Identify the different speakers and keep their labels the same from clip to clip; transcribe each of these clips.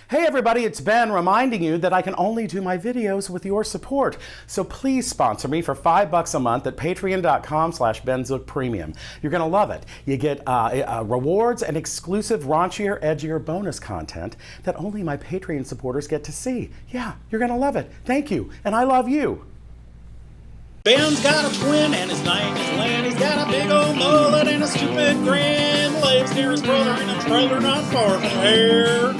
Speaker 1: Hey everybody, it's Ben reminding you that I can only do my videos with your support. So please sponsor me for $5 a month at patreon.com/benzookpremium. You're going to love it. You get rewards and exclusive raunchier, edgier bonus content that only my Patreon supporters get to see. Yeah, you're going to love it. Thank you, and I love you.
Speaker 2: Ben's got a twin and his name is Lynn. He's got a big old mullet and a stupid grin. Lives near his brother in a trailer not far from here.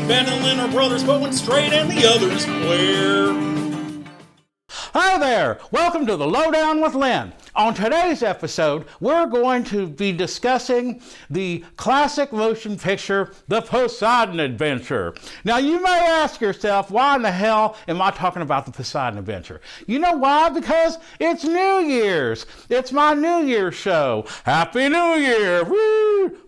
Speaker 2: Ben and Lynn are brothers, but one straight and the other's queer.
Speaker 1: Hi there! Welcome to the Lowdown with Lynn. On today's episode, we're going to be discussing the classic motion picture, The Poseidon Adventure. Now, you may ask yourself, why in the hell am I talking about The Poseidon Adventure? You know why? Because it's New Year's. It's my New Year's show. Happy New Year! Woo!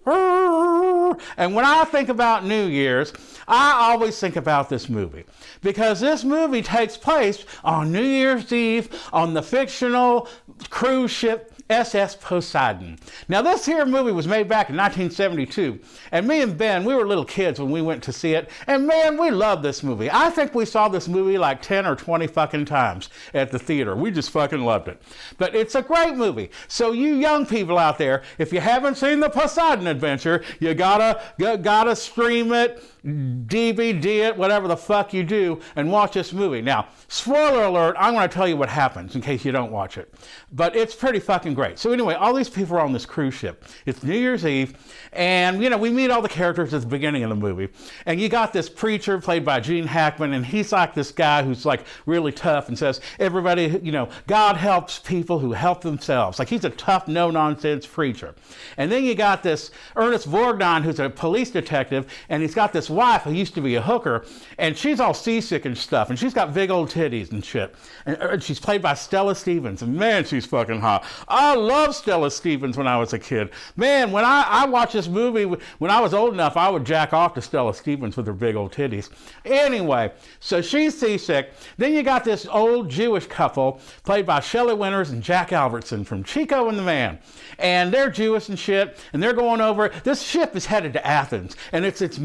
Speaker 1: And when I think about New Year's, I always think about this movie. Because this movie takes place on New Year's Eve on the fictional cruise ship SS Poseidon. Now this here movie was made back in 1972, and me and Ben, we were little kids when we went to see it, and man, we loved this movie. I think we saw this movie like 10 or 20 fucking times at the theater. We just fucking loved it. But it's a great movie. So you young people out there, if you haven't seen The Poseidon Adventure, you gotta stream it, DVD it, whatever the fuck you do, and watch this movie. Now, spoiler alert, I'm going to tell you what happens in case you don't watch it. But it's pretty fucking great. So anyway, all these people are on this cruise ship. It's New Year's Eve, and, you know, we meet all the characters at the beginning of the movie. And you got this preacher played by Gene Hackman, and he's like this guy who's like really tough and says, everybody, you know, God helps people who help themselves. Like, he's a tough, no-nonsense preacher. And then you got this Ernest Borgnine, who's a police detective, and he's got this wife who used to be a hooker, and she's all seasick and stuff, and she's got big old titties and shit. And she's played by Stella Stevens, and man, she's fucking hot. I love Stella Stevens when I was a kid. Man, when I watched this movie, when I was old enough, I would jack off to Stella Stevens with her big old titties. Anyway, so she's seasick. Then you got this old Jewish couple, played by Shelley Winters and Jack Albertson from Chico and the Man. And they're Jewish and shit, and they're going over, this ship is headed to Athens, and it's its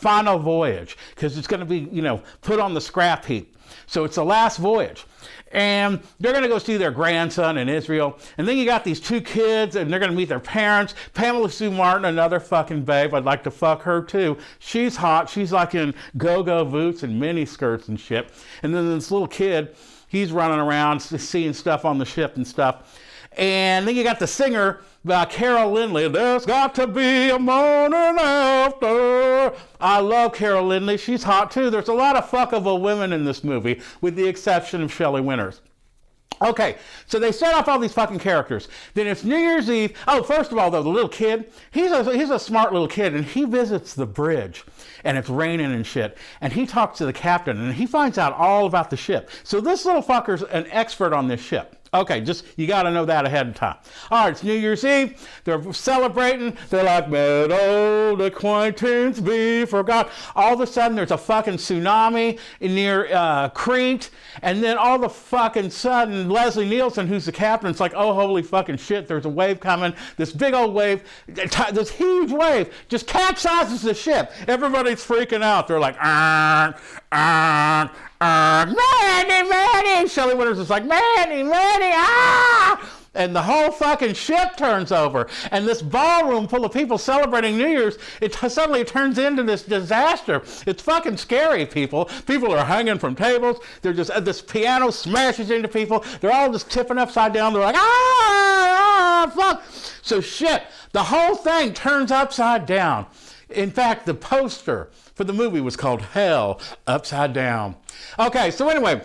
Speaker 1: final voyage, because it's going to be, you know, put on the scrap heap. So it's the last voyage. And they're going to go see their grandson in Israel. And then you got these two kids, and they're going to meet their parents. Pamela Sue Martin, another fucking babe. I'd like to fuck her too. She's hot. She's like in go-go boots and mini skirts and shit. And then this little kid, he's running around seeing stuff on the ship and stuff. And then you got the singer, Carol Lindley. There's got to be a morning after. I love Carol Lindley. She's hot too. There's a lot of fuckable women in this movie, with the exception of Shelley Winters. Okay, so they set off all these fucking characters. Then it's New Year's Eve. Oh, first of all, though, the little kid, he's a smart little kid, and he visits the bridge, and it's raining and shit. And he talks to the captain, and he finds out all about the ship. So this little fucker's an expert on this ship. Okay, just, you got to know that ahead of time. All right, it's New Year's Eve. They're celebrating. They're like, may old acquaintance be forgot. All of a sudden, there's a fucking tsunami near Crete. And then all of a fucking sudden, Leslie Nielsen, who's the captain, is like, oh, holy fucking shit, there's a wave coming. This big old wave, this huge wave just capsizes the ship. Everybody's freaking out. They're like, Manny! Shelley Winters is like, Manny, ah! And the whole fucking ship turns over. And this ballroom full of people celebrating New Year's, it suddenly turns into this disaster. It's fucking scary, people. People are hanging from tables. They're just, this piano smashes into people. They're all just tipping upside down. They're like, fuck. So shit, the whole thing turns upside down. In fact, the poster for the movie was called Hell Upside Down. Okay, so anyway,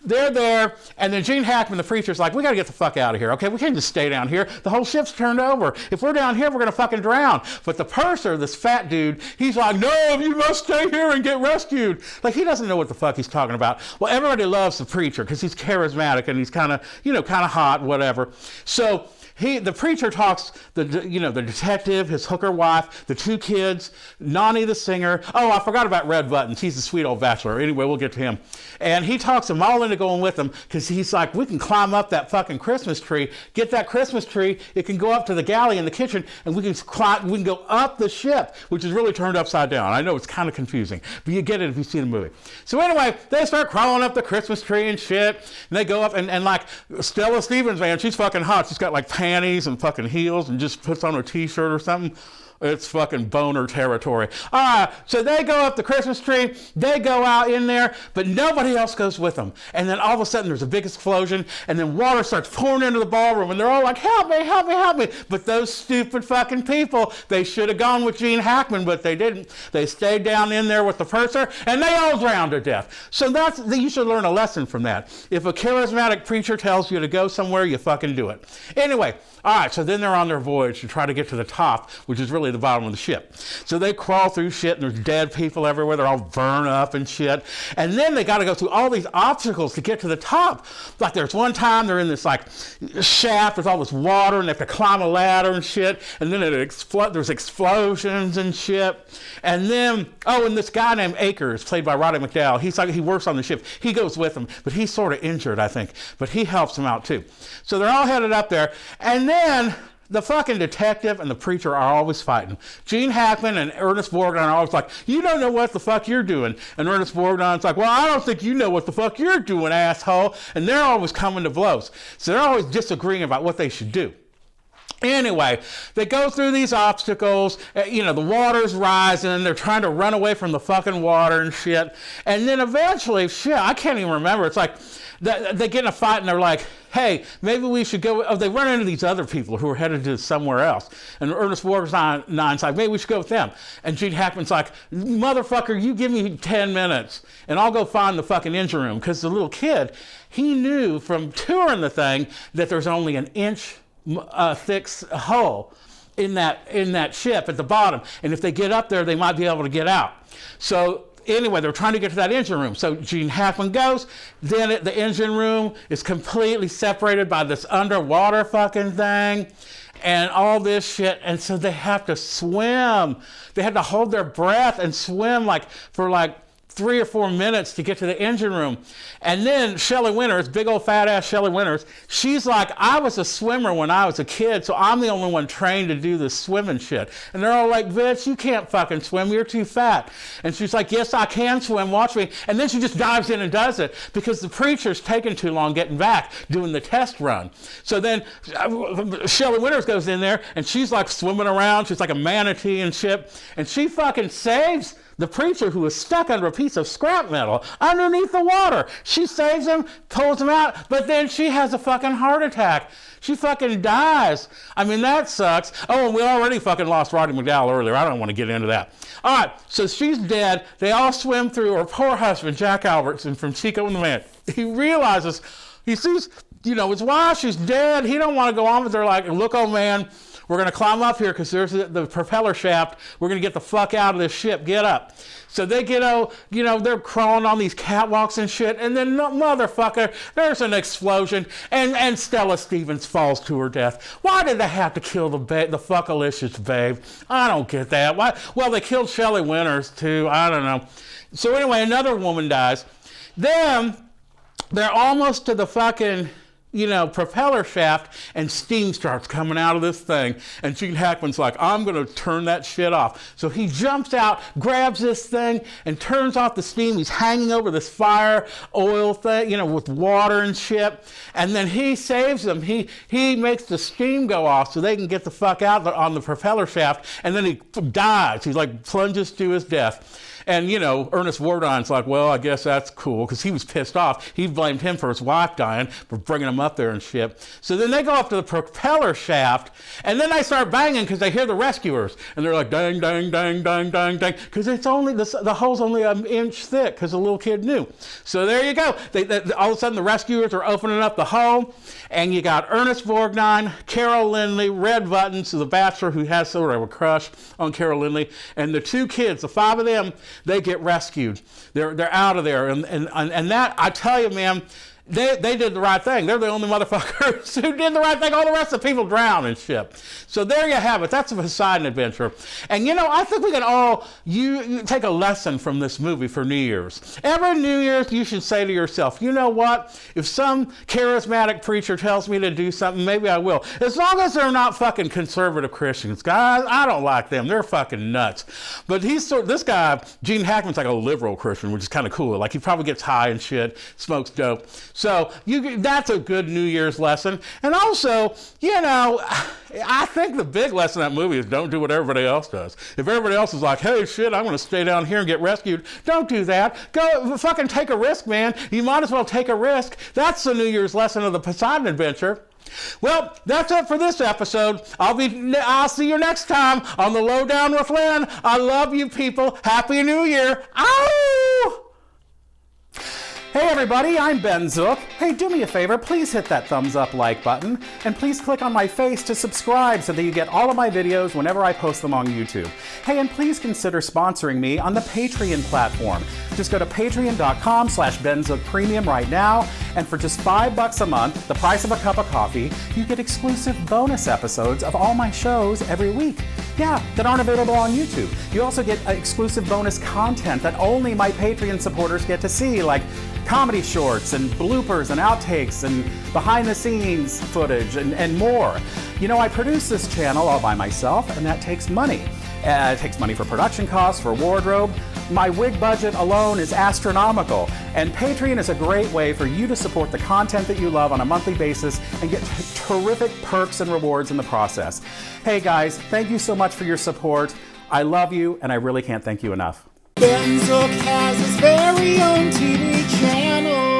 Speaker 1: they're there, and then Gene Hackman, the preacher's like, we got to get the fuck out of here, okay? We can't just stay down here. The whole ship's turned over. If we're down here, we're going to fucking drown. But the purser, this fat dude, he's like, no, you must stay here and get rescued. Like, he doesn't know what the fuck he's talking about. Well, everybody loves the preacher because he's charismatic and he's kind of, you know, kind of hot, whatever. So The preacher talks, the detective, his hooker wife, the two kids, Nani the singer. Oh, I forgot about Red Buttons. He's a sweet old bachelor. Anyway, we'll get to him. And he talks them all into going with him because he's like, we can climb up that fucking Christmas tree, get that Christmas tree. It can go up to the galley in the kitchen, and we can go up the ship, which is really turned upside down. I know it's kind of confusing, but you get it if you see the movie. So anyway, they start crawling up the Christmas tree and shit, and they go up, and like Stella Stevens, man, she's fucking hot. She's got like panties and fucking heels and just puts on a t-shirt or something. It's fucking boner territory. All right, so they go up the Christmas tree, they go out in there, but nobody else goes with them. And then all of a sudden there's a big explosion, and then water starts pouring into the ballroom, and they're all like, help me, help me, help me. But those stupid fucking people, they should have gone with Gene Hackman, but they didn't. They stayed down in there with the purser, and they all drowned to death. So you should learn a lesson from that. If a charismatic preacher tells you to go somewhere, you fucking do it. Anyway, all right, so then they're on their voyage to try to get to the top, which is really the bottom of the ship. So they crawl through shit, and there's dead people everywhere. They're all burned up and shit. And then they got to go through all these obstacles to get to the top. Like there's one time they're in this like shaft with all this water, and they have to climb a ladder and shit. And then there's explosions and shit. And then, and this guy named Akers, played by Roddy McDowall, he works on the ship. He goes with them, but he's sort of injured, I think. But he helps them out too. So they're all headed up there. And then the fucking detective and the preacher are always fighting. Gene Hackman and Ernest Borgnine are always like, you don't know what the fuck you're doing. And Ernest Borgnine's like, well, I don't think you know what the fuck you're doing, asshole. And they're always coming to blows. So they're always disagreeing about what they should do. Anyway, they go through these obstacles, the water's rising, they're trying to run away from the fucking water and shit. And then eventually, I can't even remember. It's like, they get in a fight and they're like, hey, maybe we should go. Oh, they run into these other people who are headed to somewhere else. And Ernest Borgnine's like, maybe we should go with them. And Gene Hackman's like, motherfucker, you give me 10 minutes and I'll go find the fucking engine room. Because the little kid, he knew from touring the thing that there's only an inch thick hole in that ship at the bottom. And if they get up there, they might be able to get out. So anyway, they're trying to get to that engine room. So Gene Hackman goes. Then the engine room is completely separated by this underwater fucking thing and all this shit. And so they have to swim. They had to hold their breath and swim for 3 or 4 minutes to get to the engine room. And then Shelley Winters, big old fat ass Shelley Winters, she's like, I was a swimmer when I was a kid, so I'm the only one trained to do this swimming shit. And they're all like, bitch, you can't fucking swim, you're too fat. And she's like, yes, I can swim, watch me. And then she just dives in and does it because the preacher's taking too long getting back, doing the test run. So then Shelley Winters goes in there and she's like swimming around, she's like a manatee and shit, and she fucking saves the preacher who is stuck under a piece of scrap metal underneath the water. She saves him, pulls him out, but then she has a fucking heart attack. She fucking dies. I mean, that sucks. Oh, and we already fucking lost Roddy McDowall earlier. I don't want to get into that. All right, so she's dead. They all swim through her poor husband, Jack Albertson from Chico and the Man. He realizes, he sees, his wife, she's dead. He don't want to go on with her like, look, old man, we're going to climb up here because there's the propeller shaft. We're going to get the fuck out of this ship. Get up. So they get, they're crawling on these catwalks and shit. And then, motherfucker, there's an explosion. And Stella Stevens falls to her death. Why did they have to kill the fuckalicious babe? I don't get that. Why? Well, they killed Shelley Winters, too. I don't know. So anyway, another woman dies. Then they're almost to the fucking propeller shaft, and steam starts coming out of this thing. And Gene Hackman's like, I'm going to turn that shit off. So he jumps out, grabs this thing, and turns off the steam. He's hanging over this fire oil thing, with water and shit. And then he saves them. He makes the steam go off so they can get the fuck out on the propeller shaft. And then he dies. He plunges to his death. And, Ernest Borgnine's like, well, I guess that's cool, because he was pissed off. He blamed him for his wife dying, for bringing him up there and shit. So then they go up to the propeller shaft, and then they start banging because they hear the rescuers. And they're like, dang, dang, dang, dang, dang, dang, because it's only, the hole's only an inch thick, because the little kid knew. So there you go. All of a sudden, the rescuers are opening up the hole, and you got Ernest Borgnine, Carol Lindley, Red Buttons, the bachelor who has sort of a crush on Carol Lindley, and the 2 kids, the 5 of them, they get rescued. They're out of there. And that, I tell you, man, they did the right thing. They're the only motherfuckers who did the right thing. All the rest of the people drown and shit. So there you have it. That's a Poseidon Adventure. And you know, I think we can all you take a lesson from this movie for New Year's. Every New Year's, you should say to yourself, you know what? If some charismatic preacher tells me to do something, maybe I will. As long as they're not fucking conservative Christians. Guys, I don't like them. They're fucking nuts. But this guy, Gene Hackman's like a liberal Christian, which is kind of cool. Like, he probably gets high and shit, smokes dope. So that's a good New Year's lesson. And also, you know, I think the big lesson in that movie is don't do what everybody else does. If everybody else is like, hey, shit, I'm going to stay down here and get rescued, don't do that. Go fucking take a risk, man. You might as well take a risk. That's the New Year's lesson of the Poseidon Adventure. Well, that's it for this episode. I'll see you next time on the Lowdown with Lynn. I love you people. Happy New Year. Ow!
Speaker 3: Hey everybody, I'm Ben Zook. Hey, do me a favor, please hit that thumbs up like button, and please click on my face to subscribe so that you get all of my videos whenever I post them on YouTube. Hey, and please consider sponsoring me on the Patreon platform. Just go to patreon.com/BenZookPremium right now, and for just $5 a month, the price of a cup of coffee, you get exclusive bonus episodes of all my shows every week. Yeah, that aren't available on YouTube. You also get exclusive bonus content that only my Patreon supporters get to see, like comedy shorts and bloopers and outtakes and behind the scenes footage and more. You know, I produce this channel all by myself, and that takes money. It takes money for production costs, for wardrobe. My wig budget alone is astronomical, and Patreon is a great way for you to support the content that you love on a monthly basis and get terrific perks and rewards in the process. Hey guys, thank you so much for your support. I love you, and I really can't thank you enough.
Speaker 2: Ben Zook has his very own TV channel.